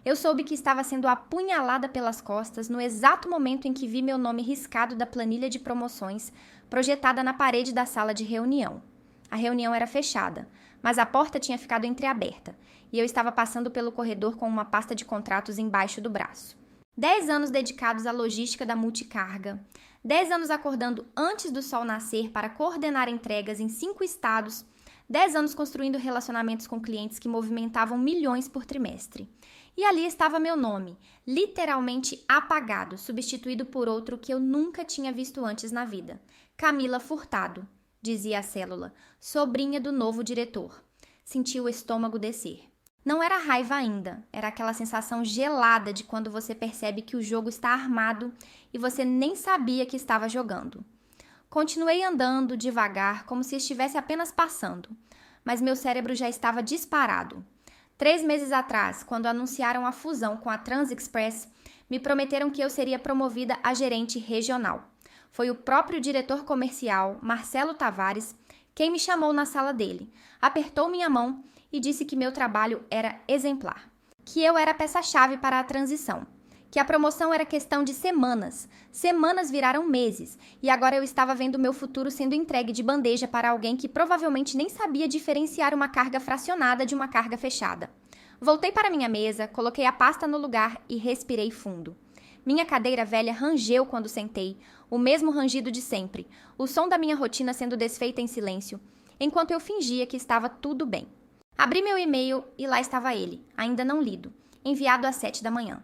Eu soube que estava sendo apunhalada pelas costas no exato momento em que vi meu nome riscado da planilha de promoções projetada na parede da sala de reunião. A reunião era fechada, mas a porta tinha ficado entreaberta, e eu estava passando pelo corredor com uma pasta de contratos embaixo do braço. 10 anos dedicados à logística da multicarga, 10 anos acordando antes do sol nascer para coordenar entregas em 5 estados, 10 anos construindo relacionamentos com clientes que movimentavam milhões por trimestre. E ali estava meu nome, literalmente apagado, substituído por outro que eu nunca tinha visto antes na vida. Camila Furtado, dizia a célula, sobrinha do novo diretor. Senti o estômago descer. Não era raiva ainda, era aquela sensação gelada de quando você percebe que o jogo está armado e você nem sabia que estava jogando. Continuei andando devagar, como se estivesse apenas passando, mas meu cérebro já estava disparado. 3 meses atrás, quando anunciaram a fusão com a Transexpress, me prometeram que eu seria promovida a gerente regional. Foi o próprio diretor comercial, Marcelo Tavares, quem me chamou na sala dele, apertou minha mão e disse que meu trabalho era exemplar, que eu era peça-chave para a transição, que a promoção era questão de semanas. Semanas viraram meses, e agora eu estava vendo meu futuro sendo entregue de bandeja para alguém que provavelmente nem sabia diferenciar uma carga fracionada de uma carga fechada. Voltei para minha mesa, coloquei a pasta no lugar e respirei fundo. Minha cadeira velha rangeu quando sentei, o mesmo rangido de sempre, o som da minha rotina sendo desfeita em silêncio, enquanto eu fingia que estava tudo bem. Abri meu e-mail e lá estava ele, ainda não lido, enviado às 7 da manhã.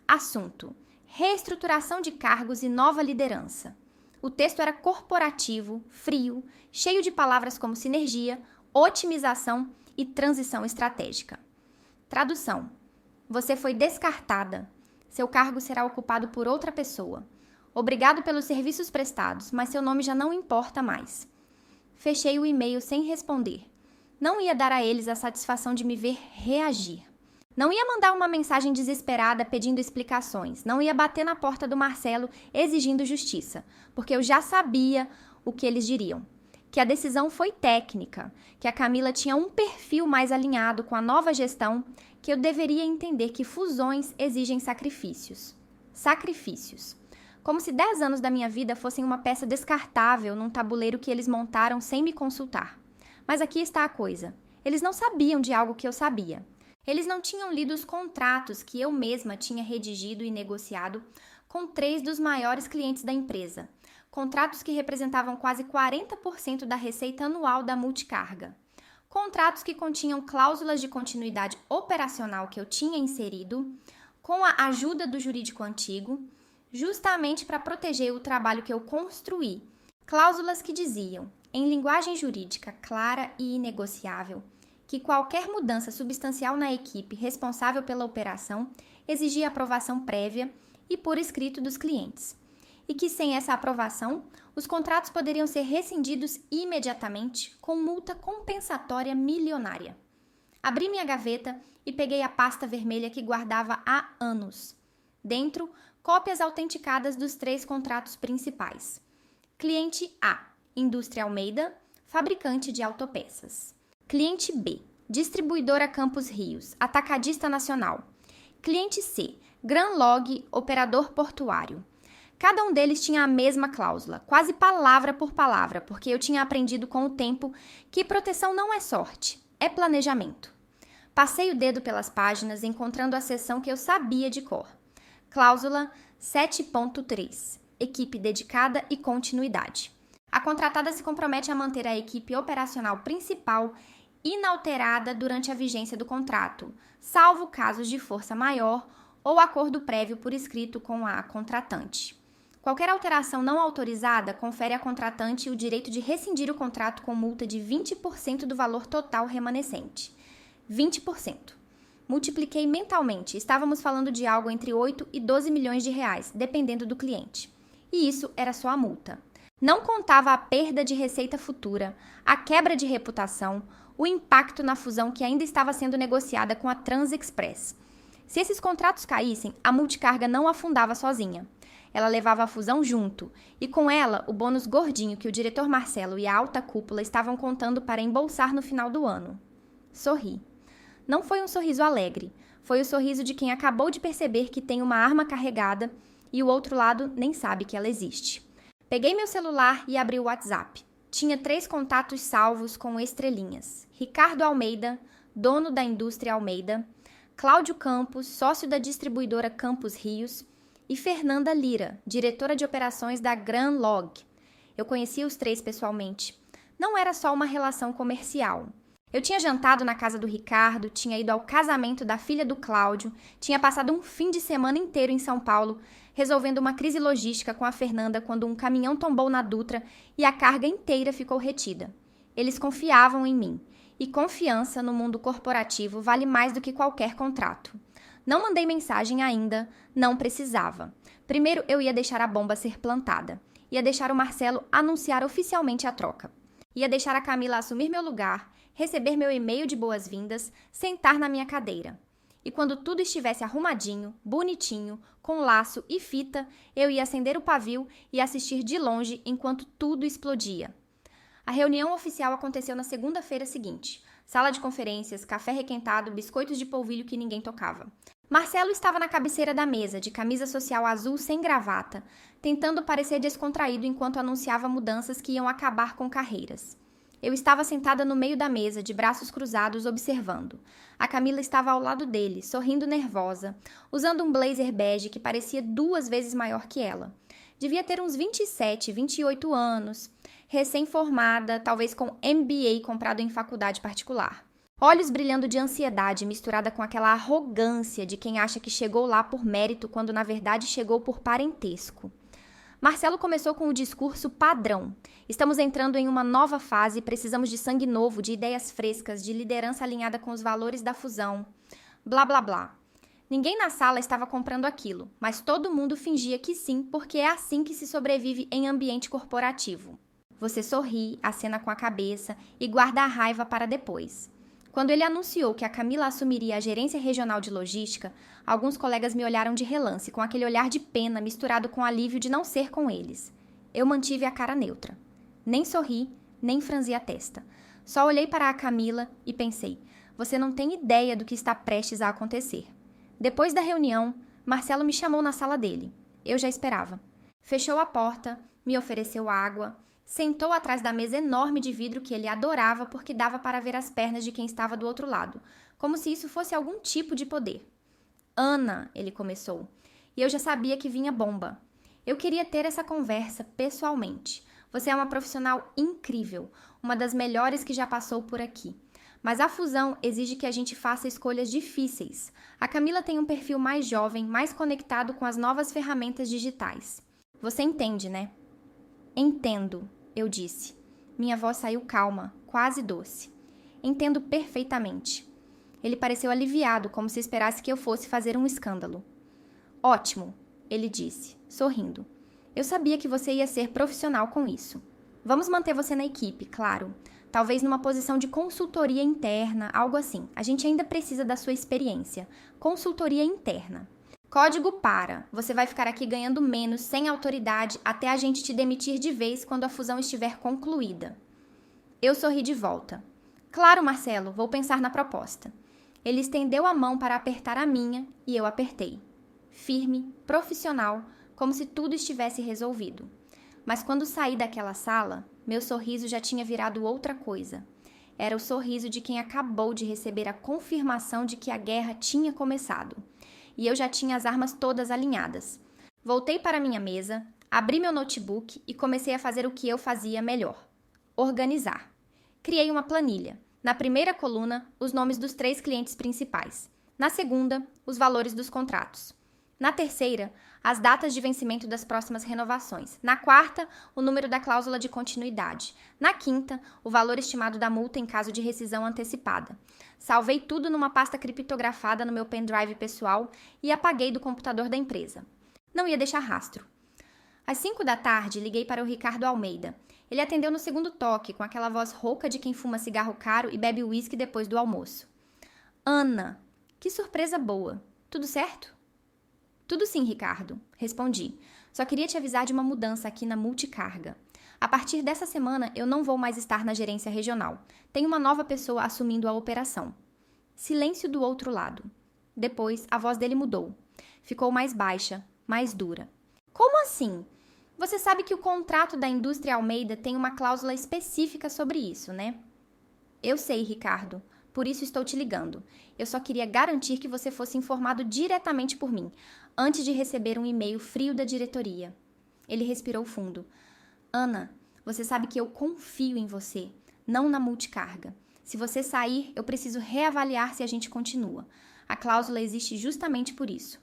Assunto: reestruturação de cargos e nova liderança. O texto era corporativo, frio, cheio de palavras como sinergia, otimização e transição estratégica. Tradução: você foi descartada. Seu cargo será ocupado por outra pessoa. Obrigado pelos serviços prestados, mas seu nome já não importa mais. Fechei o e-mail sem responder. Não ia dar a eles a satisfação de me ver reagir. Não ia mandar uma mensagem desesperada pedindo explicações. Não ia bater na porta do Marcelo exigindo justiça, porque eu já sabia o que eles diriam. Que a decisão foi técnica, que a Camila tinha um perfil mais alinhado com a nova gestão, que eu deveria entender que fusões exigem sacrifícios. Sacrifícios. Como se 10 anos da minha vida fossem uma peça descartável num tabuleiro que eles montaram sem me consultar. Mas aqui está a coisa. Eles não sabiam de algo que eu sabia. Eles não tinham lido os contratos que eu mesma tinha redigido e negociado com 3 dos maiores clientes da empresa. Contratos que representavam quase 40% da receita anual da multicarga. Contratos que continham cláusulas de continuidade operacional que eu tinha inserido, com a ajuda do jurídico antigo, justamente para proteger o trabalho que eu construí. Cláusulas que diziam, em linguagem jurídica clara e inegociável, que qualquer mudança substancial na equipe responsável pela operação exigia aprovação prévia e por escrito dos clientes, e que sem essa aprovação, os contratos poderiam ser rescindidos imediatamente com multa compensatória milionária. Abri minha gaveta e peguei a pasta vermelha que guardava há anos. Dentro, cópias autenticadas dos 3 contratos principais. Cliente A, Indústria Almeida, fabricante de autopeças. Cliente B, distribuidora Campos Rios, atacadista nacional. Cliente C, Granlog, operador portuário. Cada um deles tinha a mesma cláusula, quase palavra por palavra, porque eu tinha aprendido com o tempo que proteção não é sorte, é planejamento. Passei o dedo pelas páginas, encontrando a seção que eu sabia de cor. Cláusula 7.3, equipe dedicada e continuidade. A contratada se compromete a manter a equipe operacional principal inalterada durante a vigência do contrato, salvo casos de força maior ou acordo prévio por escrito com a contratante. Qualquer alteração não autorizada confere à contratante o direito de rescindir o contrato com multa de 20% do valor total remanescente. 20%. Multipliquei mentalmente, estávamos falando de algo entre 8 e 12 milhões de reais, dependendo do cliente. E isso era só a multa. Não contava a perda de receita futura, a quebra de reputação, o impacto na fusão que ainda estava sendo negociada com a Transexpress. Se esses contratos caíssem, a multicarga não afundava sozinha. Ela levava a fusão junto, e com ela o bônus gordinho que o diretor Marcelo e a alta cúpula estavam contando para embolsar no final do ano. Sorri. Não foi um sorriso alegre, Foi o sorriso de quem acabou de perceber que tem uma arma carregada e o outro lado nem sabe que ela existe. Peguei meu celular e abri o WhatsApp. Tinha 3 contatos salvos com estrelinhas. Ricardo Almeida, dono da indústria Almeida, Cláudio Campos, sócio da distribuidora Campos Rios, e Fernanda Lira, diretora de operações da Gran Log. Eu conhecia os 3 pessoalmente. Não era só uma relação comercial. Eu tinha jantado na casa do Ricardo, tinha ido ao casamento da filha do Cláudio, tinha passado um fim de semana inteiro em São Paulo, resolvendo uma crise logística com a Fernanda quando um caminhão tombou na Dutra e a carga inteira ficou retida. Eles confiavam em mim, e confiança no mundo corporativo vale mais do que qualquer contrato. Não mandei mensagem ainda, não precisava. Primeiro eu ia deixar a bomba ser plantada. Ia deixar o Marcelo anunciar oficialmente a troca. Ia deixar a Camila assumir meu lugar, receber meu e-mail de boas-vindas, sentar na minha cadeira. E quando tudo estivesse arrumadinho, bonitinho, com laço e fita, eu ia acender o pavio e assistir de longe enquanto tudo explodia. A reunião oficial aconteceu na segunda-feira seguinte. Sala de conferências, café requentado, biscoitos de polvilho que ninguém tocava. Marcelo estava na cabeceira da mesa, de camisa social azul sem gravata, tentando parecer descontraído enquanto anunciava mudanças que iam acabar com carreiras. Eu estava sentada no meio da mesa, de braços cruzados, observando. A Camila estava ao lado dele, sorrindo nervosa, usando um blazer bege que parecia 2 vezes maior que ela. Devia ter uns 27, 28 anos, recém-formada, talvez com MBA comprado em faculdade particular. Olhos brilhando de ansiedade misturada com aquela arrogância de quem acha que chegou lá por mérito quando na verdade chegou por parentesco. Marcelo começou com o discurso padrão. Estamos entrando em uma nova fase e precisamos de sangue novo, de ideias frescas, de liderança alinhada com os valores da fusão. Blá, blá, blá. Ninguém na sala estava comprando aquilo, mas todo mundo fingia que sim, porque é assim que se sobrevive em ambiente corporativo. Você sorri, acena com a cabeça e guarda a raiva para depois. Quando ele anunciou que a Camila assumiria a gerência regional de logística, alguns colegas me olharam de relance, com aquele olhar de pena misturado com alívio de não ser com eles. Eu mantive a cara neutra. Nem sorri, nem franzi a testa. Só olhei para a Camila e pensei, você não tem ideia do que está prestes a acontecer. Depois da reunião, Marcelo me chamou na sala dele. Eu já esperava. Fechou a porta, me ofereceu água, sentou atrás da mesa enorme de vidro que ele adorava porque dava para ver as pernas de quem estava do outro lado, como se isso fosse algum tipo de poder. Ana, ele começou, e eu já sabia que vinha bomba. Eu queria ter essa conversa pessoalmente. Você é uma profissional incrível, uma das melhores que já passou por aqui. Mas a fusão exige que a gente faça escolhas difíceis. A Camila tem um perfil mais jovem, mais conectado com as novas ferramentas digitais. Você entende, né? Entendo, eu disse. Minha voz saiu calma, quase doce. Entendo perfeitamente. Ele pareceu aliviado, como se esperasse que eu fosse fazer um escândalo. Ótimo, ele disse, sorrindo. Eu sabia que você ia ser profissional com isso. Vamos manter você na equipe, claro. Talvez numa posição de consultoria interna, algo assim. A gente ainda precisa da sua experiência. Consultoria interna. Código para. Você vai ficar aqui ganhando menos, sem autoridade, até a gente te demitir de vez quando a fusão estiver concluída. Eu sorri de volta. Claro, Marcelo, vou pensar na proposta. Ele estendeu a mão para apertar a minha e eu apertei. Firme, profissional, como se tudo estivesse resolvido. Mas quando saí daquela sala, meu sorriso já tinha virado outra coisa. Era o sorriso de quem acabou de receber a confirmação de que a guerra tinha começado. E eu já tinha as armas todas alinhadas. Voltei para minha mesa, abri meu notebook e comecei a fazer o que eu fazia melhor. Organizar. Criei uma planilha. Na primeira coluna, os nomes dos 3 clientes principais. Na segunda, os valores dos contratos. Na terceira, as datas de vencimento das próximas renovações. Na quarta, o número da cláusula de continuidade. Na quinta, o valor estimado da multa em caso de rescisão antecipada. Salvei tudo numa pasta criptografada no meu pendrive pessoal e apaguei do computador da empresa. Não ia deixar rastro. Às 5 da tarde, liguei para o Ricardo Almeida. Ele atendeu no segundo toque, com aquela voz rouca de quem fuma cigarro caro e bebe uísque depois do almoço. Ana, que surpresa boa. Tudo certo? Tudo sim, Ricardo, respondi. Só queria te avisar de uma mudança aqui na multicarga. A partir dessa semana, eu não vou mais estar na gerência regional. Tem uma nova pessoa assumindo a operação. Silêncio do outro lado. Depois, a voz dele mudou. Ficou mais baixa, mais dura. Como assim? Você sabe que o contrato da indústria Almeida tem uma cláusula específica sobre isso, né? Eu sei, Ricardo. Por isso estou te ligando. Eu só queria garantir que você fosse informado diretamente por mim, antes de receber um e-mail frio da diretoria. Ele respirou fundo. Ana, você sabe que eu confio em você, não na multicarga. Se você sair, eu preciso reavaliar se a gente continua. A cláusula existe justamente por isso.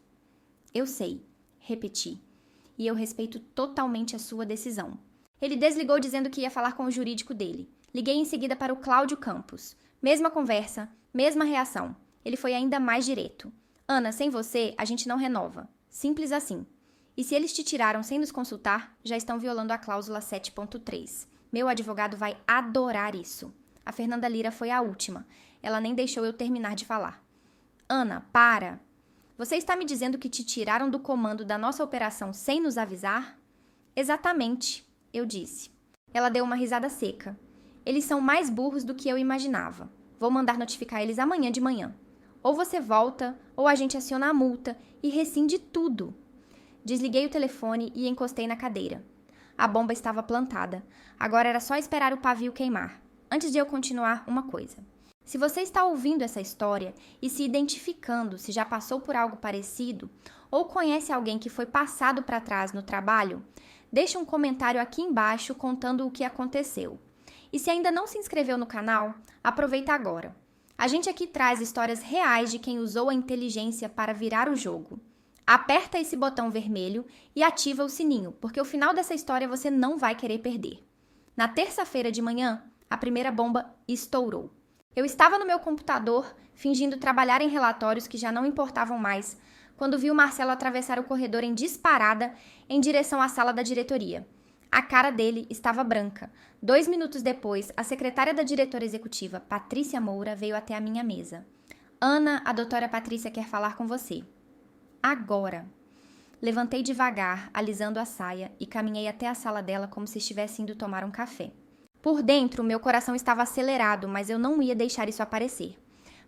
Eu sei, repeti. E eu respeito totalmente a sua decisão. Ele desligou dizendo que ia falar com o jurídico dele. Liguei em seguida para o Cláudio Campos. Mesma conversa, mesma reação. Ele foi ainda mais direto. Ana, sem você, a gente não renova. Simples assim. E se eles te tiraram sem nos consultar, já estão violando a cláusula 7.3. Meu advogado vai adorar isso. A Fernanda Lira foi a última. Ela nem deixou eu terminar de falar. Ana, para! Você está me dizendo que te tiraram do comando da nossa operação sem nos avisar? Exatamente, eu disse. Ela deu uma risada seca. Eles são mais burros do que eu imaginava. Vou mandar notificar eles amanhã de manhã. Ou você volta, ou a gente aciona a multa e rescinde tudo. Desliguei o telefone e encostei na cadeira. A bomba estava plantada. Agora era só esperar o pavio queimar. Antes de eu continuar, uma coisa. Se você está ouvindo essa história e se identificando se já passou por algo parecido ou conhece alguém que foi passado para trás no trabalho, deixe um comentário aqui embaixo contando o que aconteceu. E se ainda não se inscreveu no canal, aproveita agora. A gente aqui traz histórias reais de quem usou a inteligência para virar o jogo. Aperta esse botão vermelho e ativa o sininho, porque o final dessa história você não vai querer perder. Na terça-feira de manhã, a primeira bomba estourou. Eu estava no meu computador, fingindo trabalhar em relatórios que já não importavam mais, quando vi o Marcelo atravessar o corredor em disparada em direção à sala da diretoria. A cara dele estava branca. 2 minutos depois, a secretária da diretora executiva, Patrícia Moura, veio até a minha mesa. Ana, a doutora Patrícia quer falar com você. Agora. Levantei devagar, alisando a saia, e caminhei até a sala dela como se estivesse indo tomar um café. Por dentro, meu coração estava acelerado, mas eu não ia deixar isso aparecer.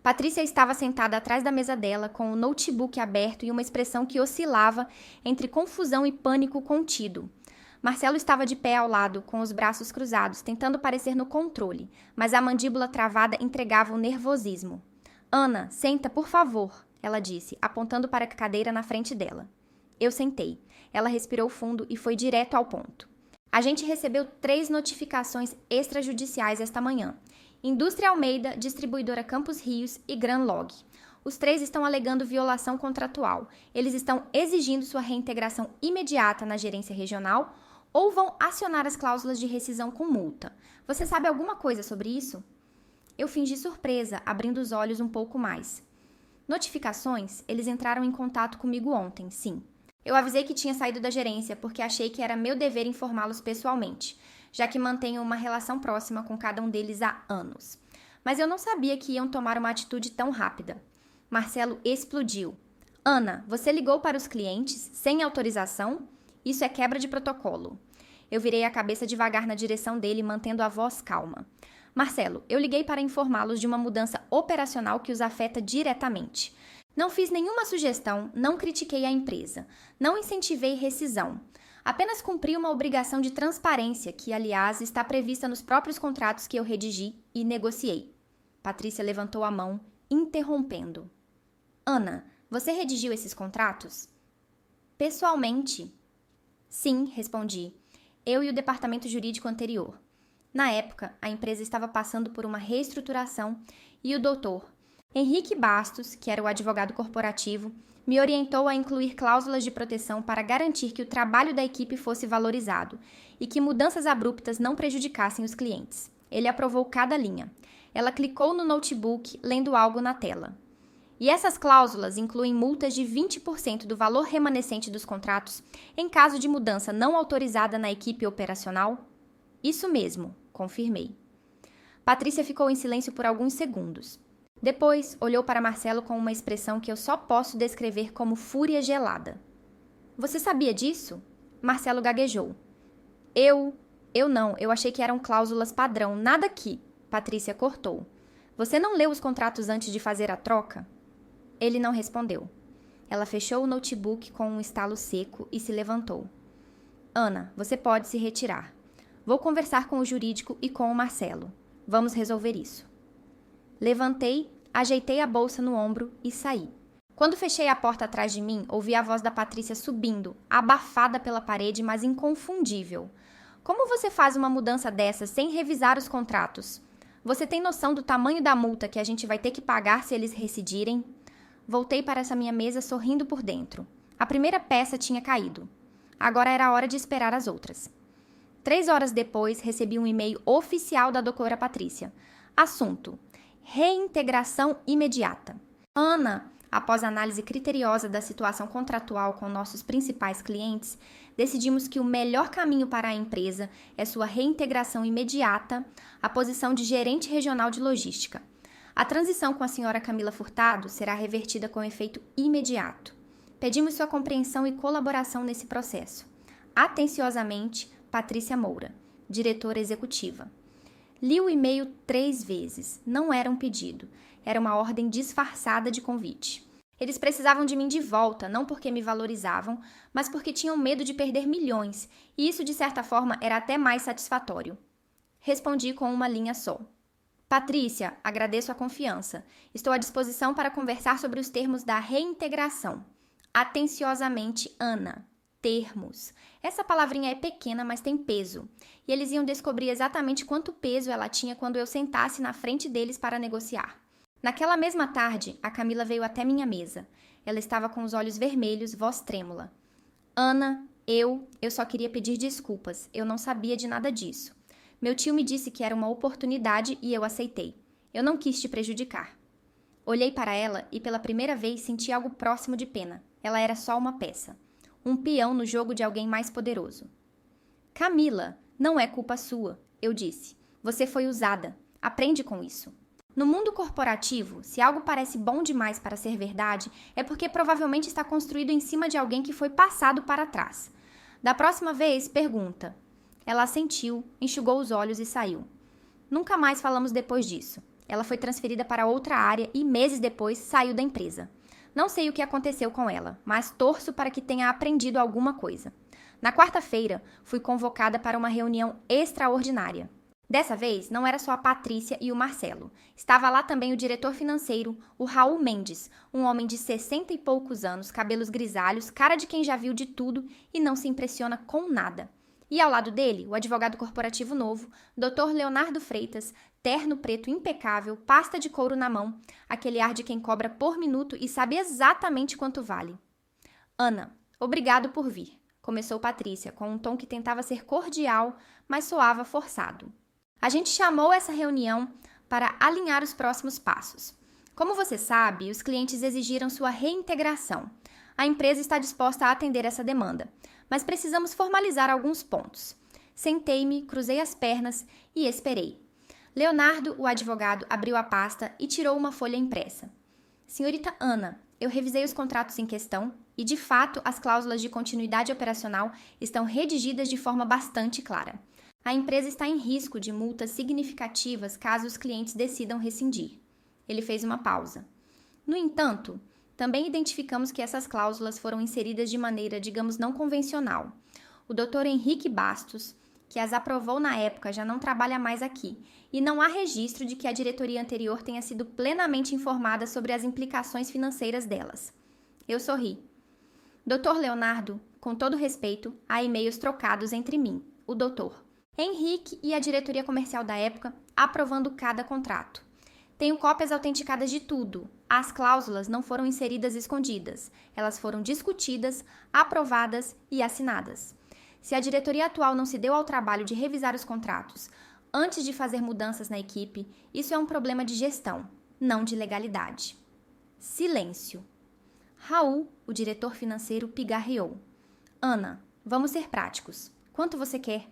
Patrícia estava sentada atrás da mesa dela, com o notebook aberto e uma expressão que oscilava entre confusão e pânico contido. Marcelo estava de pé ao lado, com os braços cruzados, tentando parecer no controle, mas a mandíbula travada entregava o nervosismo. Ana, senta, por favor, ela disse, apontando para a cadeira na frente dela. Eu sentei. Ela respirou fundo e foi direto ao ponto. A gente recebeu 3 notificações extrajudiciais esta manhã. Indústria Almeida, Distribuidora Campos Rios e Granlog. Os 3 estão alegando violação contratual. Eles estão exigindo sua reintegração imediata na gerência regional ou vão acionar as cláusulas de rescisão com multa. Você sabe alguma coisa sobre isso? Eu fingi surpresa, abrindo os olhos um pouco mais. Notificações? Eles entraram em contato comigo ontem, sim. Eu avisei que tinha saído da gerência porque achei que era meu dever informá-los pessoalmente, já que mantenho uma relação próxima com cada um deles há anos. Mas eu não sabia que iam tomar uma atitude tão rápida. Marcelo explodiu. Ana, você ligou para os clientes sem autorização? Isso é quebra de protocolo. Eu virei a cabeça devagar na direção dele, mantendo a voz calma. Marcelo, eu liguei para informá-los de uma mudança operacional que os afeta diretamente. Não fiz nenhuma sugestão, não critiquei a empresa, não incentivei rescisão. Apenas cumpri uma obrigação de transparência que, aliás, está prevista nos próprios contratos que eu redigi e negociei. Patrícia levantou a mão, interrompendo. Ana, você redigiu esses contratos? Pessoalmente? Sim, respondi. Eu e o departamento jurídico anterior. Na época, a empresa estava passando por uma reestruturação e o doutor Henrique Bastos, que era o advogado corporativo, me orientou a incluir cláusulas de proteção para garantir que o trabalho da equipe fosse valorizado e que mudanças abruptas não prejudicassem os clientes. Ele aprovou cada linha. Ela clicou no notebook, lendo algo na tela. E essas cláusulas incluem multas de 20% do valor remanescente dos contratos em caso de mudança não autorizada na equipe operacional? Isso mesmo, confirmei. Patrícia ficou em silêncio por alguns segundos. Depois, olhou para Marcelo com uma expressão que eu só posso descrever como fúria gelada. Você sabia disso? Marcelo gaguejou. Eu não, eu achei que eram cláusulas padrão, nada aqui. Patrícia cortou. Você não leu os contratos antes de fazer a troca? Ele não respondeu. Ela fechou o notebook com um estalo seco e se levantou. Ana, você pode se retirar. Vou conversar com o jurídico e com o Marcelo. Vamos resolver isso. Levantei, ajeitei a bolsa no ombro e saí. Quando fechei a porta atrás de mim, ouvi a voz da Patrícia subindo, abafada pela parede, mas inconfundível. Como você faz uma mudança dessa sem revisar os contratos? Você tem noção do tamanho da multa que a gente vai ter que pagar se eles rescindirem? Voltei para essa minha mesa sorrindo por dentro. A primeira peça tinha caído. Agora era a hora de esperar as outras. 3 horas depois, recebi um e-mail oficial da doutora Patrícia. Assunto: reintegração imediata. Ana, após análise criteriosa da situação contratual com nossos principais clientes, decidimos que o melhor caminho para a empresa é sua reintegração imediata à posição de gerente regional de logística. A transição com a senhora Camila Furtado será revertida com efeito imediato. Pedimos sua compreensão e colaboração nesse processo. Atenciosamente, Patrícia Moura, diretora executiva. Li o e-mail 3 vezes. Não era um pedido. Era uma ordem disfarçada de convite. Eles precisavam de mim de volta, não porque me valorizavam, mas porque tinham medo de perder milhões, e isso, de certa forma, era até mais satisfatório. Respondi com uma linha só. Patrícia, agradeço a confiança. Estou à disposição para conversar sobre os termos da reintegração. Atenciosamente, Ana. Termos. Essa palavrinha é pequena, mas tem peso. E eles iam descobrir exatamente quanto peso ela tinha quando eu sentasse na frente deles para negociar. Naquela mesma tarde, a Camila veio até minha mesa. Ela estava com os olhos vermelhos, voz trêmula. Ana, eu só queria pedir desculpas. Eu não sabia de nada disso. Meu tio me disse que era uma oportunidade e eu aceitei. Eu não quis te prejudicar. Olhei para ela e pela primeira vez senti algo próximo de pena. Ela era só uma peça. Um peão no jogo de alguém mais poderoso. Camila, não é culpa sua, eu disse. Você foi usada. Aprende com isso. No mundo corporativo, se algo parece bom demais para ser verdade, é porque provavelmente está construído em cima de alguém que foi passado para trás. Da próxima vez, pergunta. Ela assentiu, enxugou os olhos e saiu. Nunca mais falamos depois disso. Ela foi transferida para outra área e, meses depois, saiu da empresa. Não sei o que aconteceu com ela, mas torço para que tenha aprendido alguma coisa. Na quarta-feira, fui convocada para uma reunião extraordinária. Dessa vez, não era só a Patrícia e o Marcelo. Estava lá também o diretor financeiro, o Raul Mendes, um homem de 60 e poucos anos, cabelos grisalhos, cara de quem já viu de tudo e não se impressiona com nada. E ao lado dele, o advogado corporativo novo, Dr. Leonardo Freitas, terno preto impecável, pasta de couro na mão, aquele ar de quem cobra por minuto e sabe exatamente quanto vale. Ana, obrigado por vir, começou Patrícia, com um tom que tentava ser cordial, mas soava forçado. A gente chamou essa reunião para alinhar os próximos passos. Como você sabe, os clientes exigiram sua reintegração. A empresa está disposta a atender essa demanda, mas precisamos formalizar alguns pontos. Sentei-me, cruzei as pernas e esperei. Leonardo, o advogado, abriu a pasta e tirou uma folha impressa. Senhorita Ana, eu revisei os contratos em questão e, de fato, as cláusulas de continuidade operacional estão redigidas de forma bastante clara. A empresa está em risco de multas significativas caso os clientes decidam rescindir. Ele fez uma pausa. No entanto, também identificamos que essas cláusulas foram inseridas de maneira, digamos, não convencional. O Dr. Henrique Bastos, que as aprovou na época, já não trabalha mais aqui, e não há registro de que a diretoria anterior tenha sido plenamente informada sobre as implicações financeiras delas. Eu sorri. Dr. Leonardo, com todo respeito, há e-mails trocados entre mim, o doutor, Henrique e a diretoria comercial da época, aprovando cada contrato. Tenho cópias autenticadas de tudo. As cláusulas não foram inseridas escondidas. Elas foram discutidas, aprovadas e assinadas. Se a diretoria atual não se deu ao trabalho de revisar os contratos antes de fazer mudanças na equipe, isso é um problema de gestão, não de legalidade. Silêncio. Raul, o diretor financeiro, pigarreou. Ana, vamos ser práticos. Quanto você quer?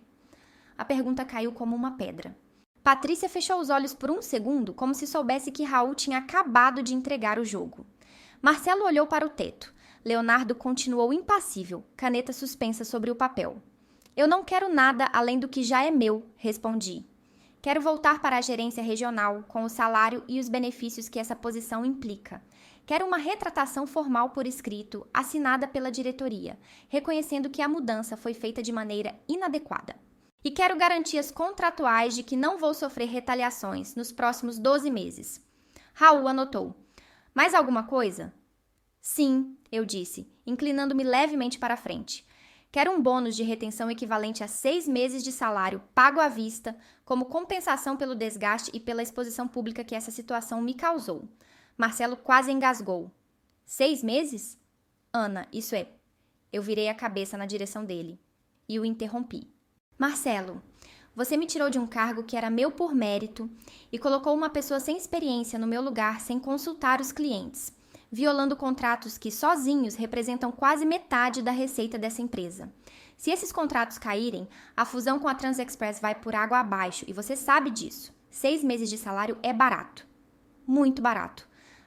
A pergunta caiu como uma pedra. Patrícia fechou os olhos por um segundo, como se soubesse que Raul tinha acabado de entregar o jogo. Marcelo olhou para o teto. Leonardo continuou impassível, caneta suspensa sobre o papel. Eu não quero nada além do que já é meu, respondi. Quero voltar para a gerência regional, com o salário e os benefícios que essa posição implica. Quero uma retratação formal por escrito, assinada pela diretoria, reconhecendo que a mudança foi feita de maneira inadequada. E quero garantias contratuais de que não vou sofrer retaliações nos próximos 12 meses. Raul anotou. Mais alguma coisa? Sim, eu disse, inclinando-me levemente para a frente. Quero um bônus de retenção equivalente a 6 meses de salário pago à vista, como compensação pelo desgaste e pela exposição pública que essa situação me causou. Marcelo quase engasgou. 6 meses? Ana, isso é. Eu virei a cabeça na direção dele e o interrompi. Marcelo, você me tirou de um cargo que era meu por mérito e colocou uma pessoa sem experiência no meu lugar sem consultar os clientes, violando contratos que sozinhos representam quase metade da receita dessa empresa. Se esses contratos caírem, a fusão com a Transexpress vai por água abaixo e você sabe disso. 6 meses de salário é barato. Muito barato.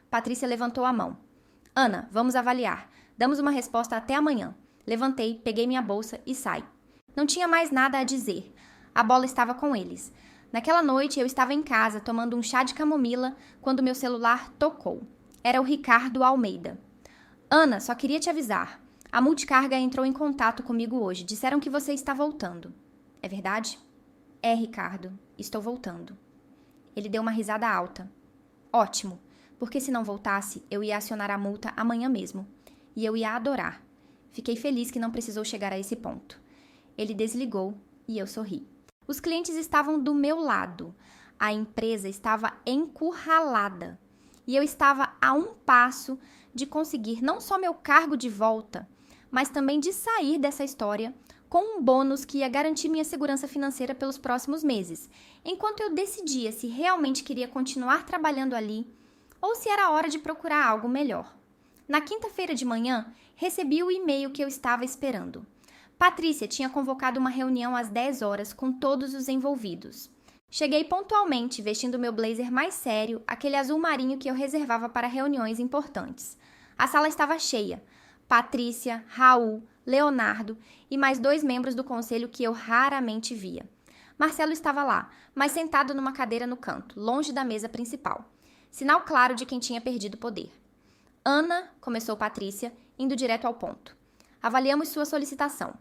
Patrícia levantou a mão. Ana, vamos avaliar. Damos uma resposta até amanhã. Levantei, peguei minha bolsa e saí. Não tinha mais nada a dizer. A bola estava com eles. Naquela noite eu estava em casa tomando um chá de camomila quando meu celular tocou. Era o Ricardo Almeida. Ana, só queria te avisar. A Multicarga entrou em contato comigo hoje. Disseram que você está voltando. É verdade? É, Ricardo. Estou voltando. Ele deu uma risada alta. Ótimo. Porque se não voltasse, eu ia acionar a multa amanhã mesmo. E eu ia adorar. Fiquei feliz que não precisou chegar a esse ponto. Ele desligou e eu sorri. Os clientes estavam do meu lado. A empresa estava encurralada. E eu estava a um passo de conseguir não só meu cargo de volta, mas também de sair dessa história com um bônus que ia garantir minha segurança financeira pelos próximos meses, enquanto eu decidia se realmente queria continuar trabalhando ali ou se era hora de procurar algo melhor. Na quinta-feira de manhã, recebi o e-mail que eu estava esperando. Patrícia tinha convocado uma reunião às 10 horas com todos os envolvidos. Cheguei pontualmente, vestindo meu blazer mais sério, aquele azul marinho que eu reservava para reuniões importantes. A sala estava cheia. Patrícia, Raul, Leonardo e mais 2 membros do conselho que eu raramente via. Marcelo estava lá, mas sentado numa cadeira no canto, longe da mesa principal. Sinal claro de quem tinha perdido o poder. Ana, começou Patrícia, indo direto ao ponto. Avaliamos sua solicitação.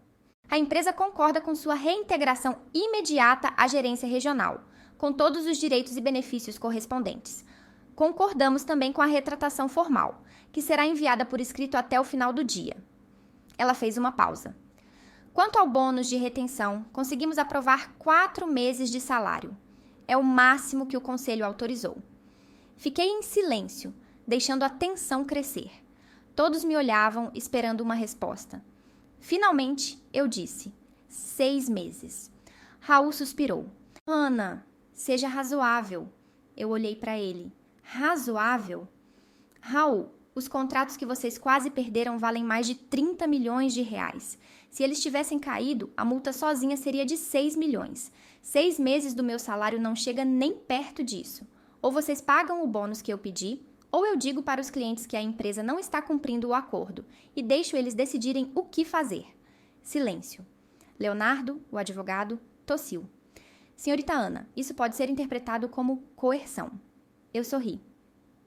A empresa concorda com sua reintegração imediata à gerência regional, com todos os direitos e benefícios correspondentes. Concordamos também com a retratação formal, que será enviada por escrito até o final do dia. Ela fez uma pausa. Quanto ao bônus de retenção, conseguimos aprovar 4 meses de salário. É o máximo que o conselho autorizou. Fiquei em silêncio, deixando a tensão crescer. Todos me olhavam, esperando uma resposta. Finalmente, eu disse: 6 meses. Raul suspirou. Ana, seja razoável. Eu olhei para ele. Razoável? Raul, os contratos que vocês quase perderam valem mais de 30 milhões de reais. Se eles tivessem caído, a multa sozinha seria de 6 milhões. 6 meses do meu salário não chega nem perto disso. Ou vocês pagam o bônus que eu pedi, ou eu digo para os clientes que a empresa não está cumprindo o acordo e deixo eles decidirem o que fazer. Silêncio. Leonardo, o advogado, tossiu. Senhorita Ana, isso pode ser interpretado como coerção. Eu sorri.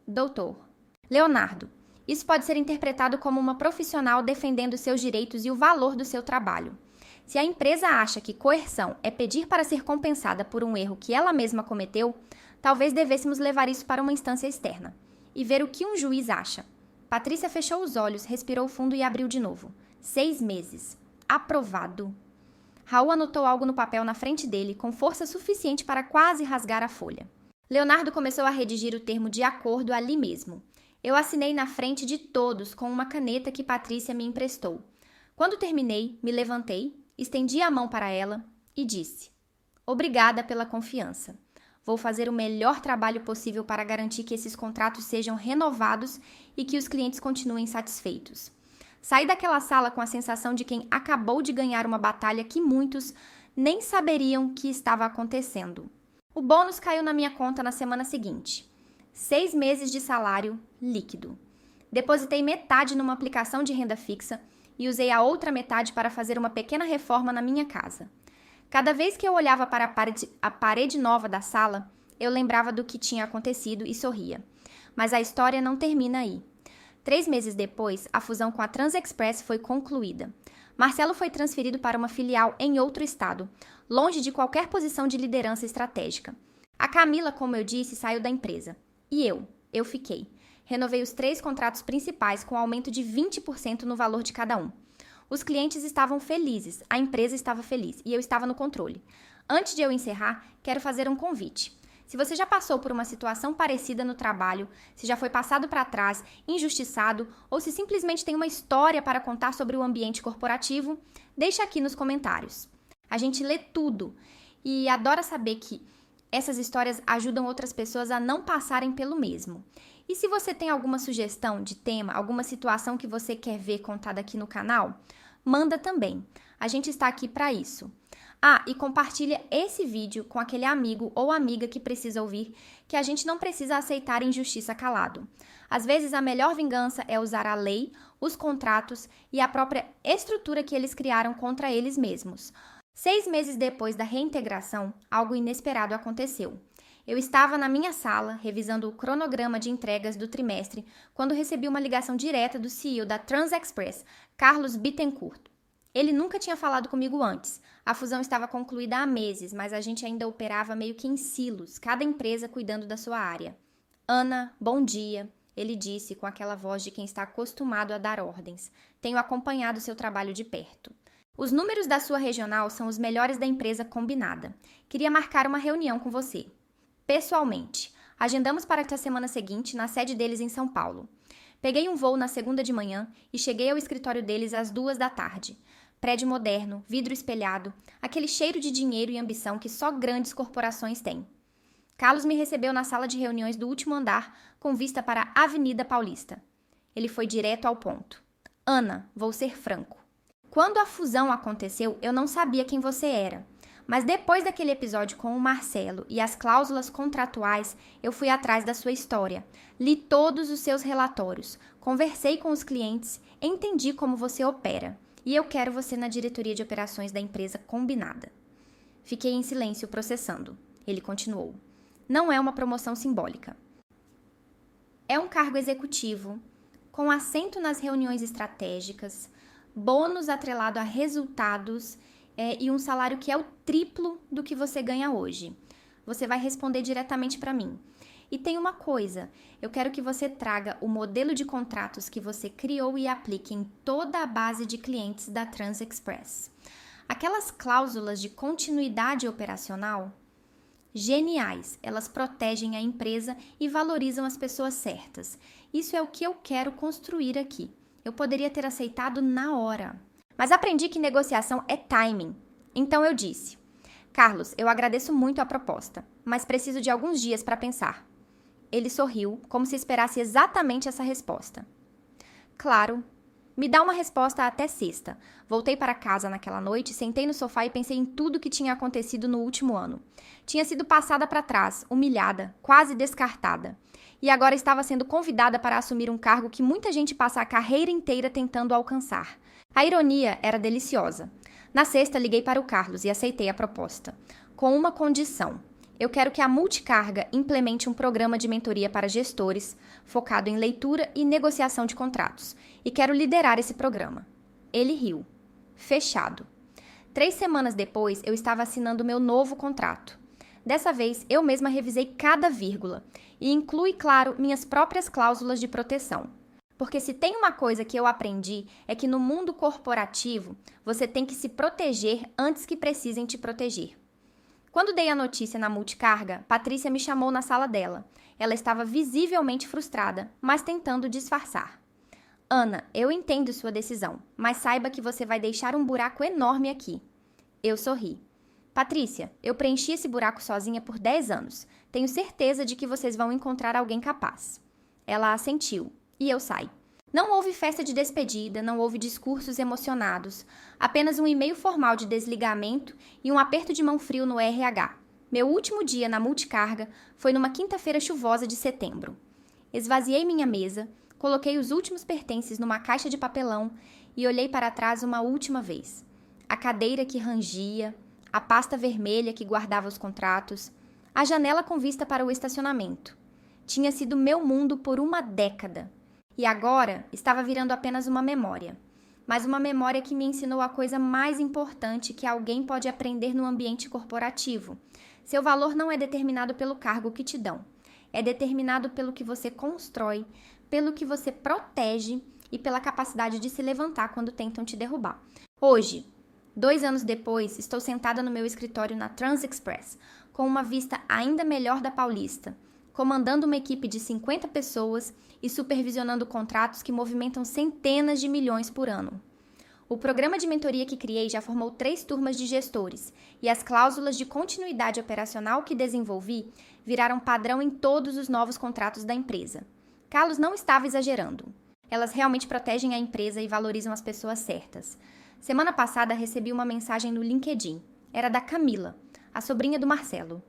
Doutor. Leonardo, isso pode ser interpretado como uma profissional defendendo seus direitos e o valor do seu trabalho. Se a empresa acha que coerção é pedir para ser compensada por um erro que ela mesma cometeu, talvez devêssemos levar isso para uma instância externa e ver o que um juiz acha. Patrícia fechou os olhos, respirou fundo e abriu de novo. 6 meses. Aprovado. Raul anotou algo no papel na frente dele, com força suficiente para quase rasgar a folha. Leonardo começou a redigir o termo de acordo ali mesmo. Eu assinei na frente de todos com uma caneta que Patrícia me emprestou. Quando terminei, me levantei, estendi a mão para ela e disse: Obrigada pela confiança. Vou fazer o melhor trabalho possível para garantir que esses contratos sejam renovados e que os clientes continuem satisfeitos. Saí daquela sala com a sensação de quem acabou de ganhar uma batalha que muitos nem saberiam que estava acontecendo. O bônus caiu na minha conta na semana seguinte. 6 meses de salário líquido. Depositei metade numa aplicação de renda fixa e usei a outra metade para fazer uma pequena reforma na minha casa. Cada vez que eu olhava para a parede nova da sala, eu lembrava do que tinha acontecido e sorria. Mas a história não termina aí. 3 meses depois, a fusão com a Transexpress foi concluída. Marcelo foi transferido para uma filial em outro estado, longe de qualquer posição de liderança estratégica. A Camila, como eu disse, saiu da empresa. E eu fiquei. Renovei os 3 contratos principais com aumento de 20% no valor de cada um. Os clientes estavam felizes, a empresa estava feliz e eu estava no controle. Antes de eu encerrar, quero fazer um convite. Se você já passou por uma situação parecida no trabalho, se já foi passado para trás, injustiçado ou se simplesmente tem uma história para contar sobre o ambiente corporativo, deixa aqui nos comentários. A gente lê tudo e adora saber que essas histórias ajudam outras pessoas a não passarem pelo mesmo. E se você tem alguma sugestão de tema, alguma situação que você quer ver contada aqui no canal, manda também. A gente está aqui para isso. E compartilha esse vídeo com aquele amigo ou amiga que precisa ouvir que a gente não precisa aceitar injustiça calado. Às vezes, a melhor vingança é usar a lei, os contratos e a própria estrutura que eles criaram contra eles mesmos. 6 meses depois da reintegração, algo inesperado aconteceu. Eu estava na minha sala, revisando o cronograma de entregas do trimestre, quando recebi uma ligação direta do CEO da Transexpress, Carlos Bittencourt. Ele nunca tinha falado comigo antes. A fusão estava concluída há meses, mas a gente ainda operava meio que em silos, cada empresa cuidando da sua área. Ana, bom dia, ele disse com aquela voz de quem está acostumado a dar ordens. Tenho acompanhado seu trabalho de perto. Os números da sua regional são os melhores da empresa combinada. Queria marcar uma reunião com você. Pessoalmente. Agendamos para a semana seguinte na sede deles em São Paulo. Peguei um voo na segunda de manhã e cheguei ao escritório deles às 2 da tarde. Prédio moderno, vidro espelhado, aquele cheiro de dinheiro e ambição que só grandes corporações têm. Carlos me recebeu na sala de reuniões do último andar, com vista para a Avenida Paulista. Ele foi direto ao ponto. Ana, vou ser franco. Quando a fusão aconteceu, eu não sabia quem você era. Mas depois daquele episódio com o Marcelo e as cláusulas contratuais, eu fui atrás da sua história. Li todos os seus relatórios, conversei com os clientes, entendi como você opera. E eu quero você na diretoria de operações da empresa combinada. Fiquei em silêncio processando. Ele continuou. Não é uma promoção simbólica. É um cargo executivo, com assento nas reuniões estratégicas, bônus atrelado a resultados e um salário que é o triplo do que você ganha hoje. Você vai responder diretamente para mim. E tem uma coisa, eu quero que você traga o modelo de contratos que você criou e aplique em toda a base de clientes da Transexpress. Aquelas cláusulas de continuidade operacional, geniais, elas protegem a empresa e valorizam as pessoas certas. Isso é o que eu quero construir aqui. Eu poderia ter aceitado na hora. Mas aprendi que negociação é timing. Então eu disse, Carlos, eu agradeço muito a proposta, mas preciso de alguns dias para pensar. Ele sorriu, como se esperasse exatamente essa resposta. Claro. Me dá uma resposta até sexta. Voltei para casa naquela noite, sentei no sofá e pensei em tudo que tinha acontecido no último ano. Tinha sido passada para trás, humilhada, quase descartada. E agora estava sendo convidada para assumir um cargo que muita gente passa a carreira inteira tentando alcançar. A ironia era deliciosa. Na sexta, liguei para o Carlos e aceitei a proposta. Com uma condição. Eu quero que a Multicarga implemente um programa de mentoria para gestores, focado em leitura e negociação de contratos. E quero liderar esse programa. Ele riu. Fechado. 3 semanas depois, eu estava assinando meu novo contrato. Dessa vez, eu mesma revisei cada vírgula. E inclui, claro, minhas próprias cláusulas de proteção. Porque se tem uma coisa que eu aprendi é que no mundo corporativo, você tem que se proteger antes que precisem te proteger. Quando dei a notícia na Multicarga, Patrícia me chamou na sala dela. Ela estava visivelmente frustrada, mas tentando disfarçar. Ana, eu entendo sua decisão, mas saiba que você vai deixar um buraco enorme aqui. Eu sorri. Patrícia, eu preenchi esse buraco sozinha por 10 anos. Tenho certeza de que vocês vão encontrar alguém capaz. Ela assentiu, e eu saí. Não houve festa de despedida, não houve discursos emocionados, apenas um e-mail formal de desligamento e um aperto de mão frio no RH. Meu último dia na Multicarga foi numa quinta-feira chuvosa de setembro. Esvaziei minha mesa, coloquei os últimos pertences numa caixa de papelão e olhei para trás uma última vez. A cadeira que rangia, a pasta vermelha que guardava os contratos, a janela com vista para o estacionamento. Tinha sido meu mundo por uma década. E agora estava virando apenas uma memória. Mas uma memória que me ensinou a coisa mais importante que alguém pode aprender no ambiente corporativo. Seu valor não é determinado pelo cargo que te dão. É determinado pelo que você constrói, pelo que você protege e pela capacidade de se levantar quando tentam te derrubar. Hoje, 2 anos depois, estou sentada no meu escritório na TransExpress, com uma vista ainda melhor da Paulista, comandando uma equipe de 50 pessoas e supervisionando contratos que movimentam centenas de milhões por ano. O programa de mentoria que criei já formou 3 turmas de gestores e as cláusulas de continuidade operacional que desenvolvi viraram padrão em todos os novos contratos da empresa. Carlos não estava exagerando. Elas realmente protegem a empresa e valorizam as pessoas certas. Semana passada recebi uma mensagem no LinkedIn. Era da Camila, a sobrinha do Marcelo.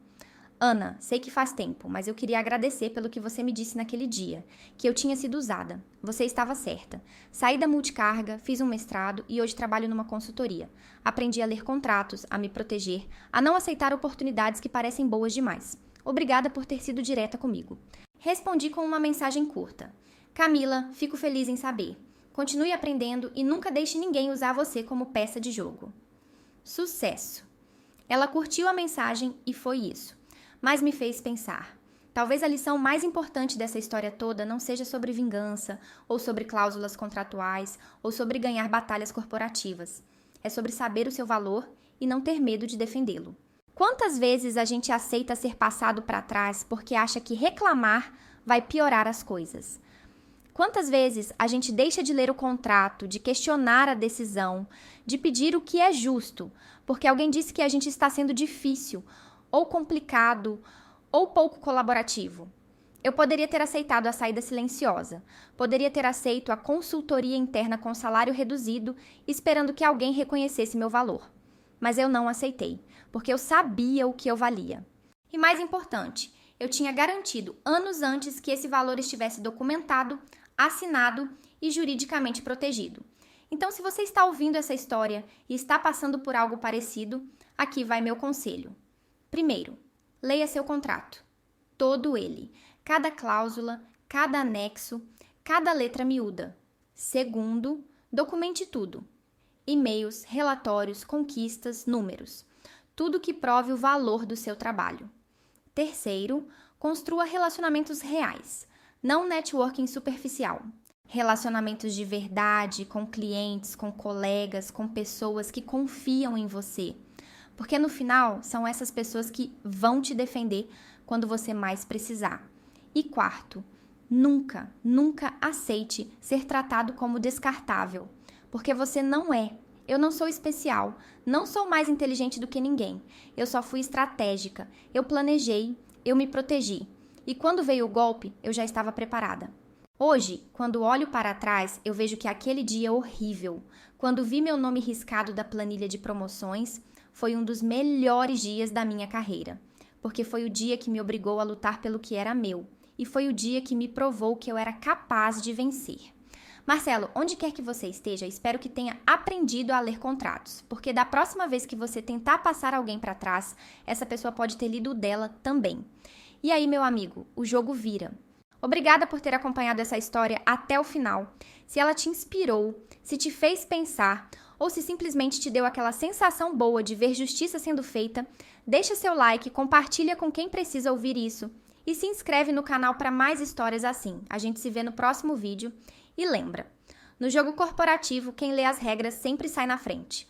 Ana, sei que faz tempo, mas eu queria agradecer pelo que você me disse naquele dia, que eu tinha sido usada. Você estava certa. Saí da multicarga, fiz um mestrado e hoje trabalho numa consultoria. Aprendi a ler contratos, a me proteger, a não aceitar oportunidades que parecem boas demais. Obrigada por ter sido direta comigo. Respondi com uma mensagem curta. Camila, fico feliz em saber. Continue aprendendo e nunca deixe ninguém usar você como peça de jogo. Sucesso! Ela curtiu a mensagem e foi isso. Mas me fez pensar. Talvez a lição mais importante dessa história toda não seja sobre vingança, ou sobre cláusulas contratuais, ou sobre ganhar batalhas corporativas. É sobre saber o seu valor e não ter medo de defendê-lo. Quantas vezes a gente aceita ser passado para trás porque acha que reclamar vai piorar as coisas? Quantas vezes a gente deixa de ler o contrato, de questionar a decisão, de pedir o que é justo, porque alguém disse que a gente está sendo difícil, ou complicado, ou pouco colaborativo? Eu poderia ter aceitado a saída silenciosa, poderia ter aceito a consultoria interna com salário reduzido, esperando que alguém reconhecesse meu valor. Mas eu não aceitei, porque eu sabia o que eu valia. E mais importante, eu tinha garantido anos antes que esse valor estivesse documentado, assinado e juridicamente protegido. Então, se você está ouvindo essa história e está passando por algo parecido, aqui vai meu conselho. Primeiro, leia seu contrato. Todo ele. Cada cláusula, cada anexo, cada letra miúda. Segundo, documente tudo. E-mails, relatórios, conquistas, números. Tudo que prove o valor do seu trabalho. Terceiro, construa relacionamentos reais, não networking superficial. Relacionamentos de verdade com clientes, com colegas, com pessoas que confiam em você. Porque no final, são essas pessoas que vão te defender quando você mais precisar. E quarto, nunca aceite ser tratado como descartável. Porque você não é. Eu não sou especial, não sou mais inteligente do que ninguém. Eu só fui estratégica, eu planejei, eu me protegi. E quando veio o golpe, eu já estava preparada. Hoje, quando olho para trás, eu vejo que aquele dia horrível, quando vi meu nome riscado da planilha de promoções, foi um dos melhores dias da minha carreira. Porque foi o dia que me obrigou a lutar pelo que era meu. E foi o dia que me provou que eu era capaz de vencer. Marcelo, onde quer que você esteja, espero que tenha aprendido a ler contratos, porque da próxima vez que você tentar passar alguém para trás, essa pessoa pode ter lido o dela também. E aí, meu amigo, o jogo vira. Obrigada por ter acompanhado essa história até o final. Se ela te inspirou, se te fez pensar, ou se simplesmente te deu aquela sensação boa de ver justiça sendo feita, deixa seu like, compartilha com quem precisa ouvir isso e se inscreve no canal para mais histórias assim. A gente se vê no próximo vídeo. E lembra, no jogo corporativo, quem lê as regras sempre sai na frente.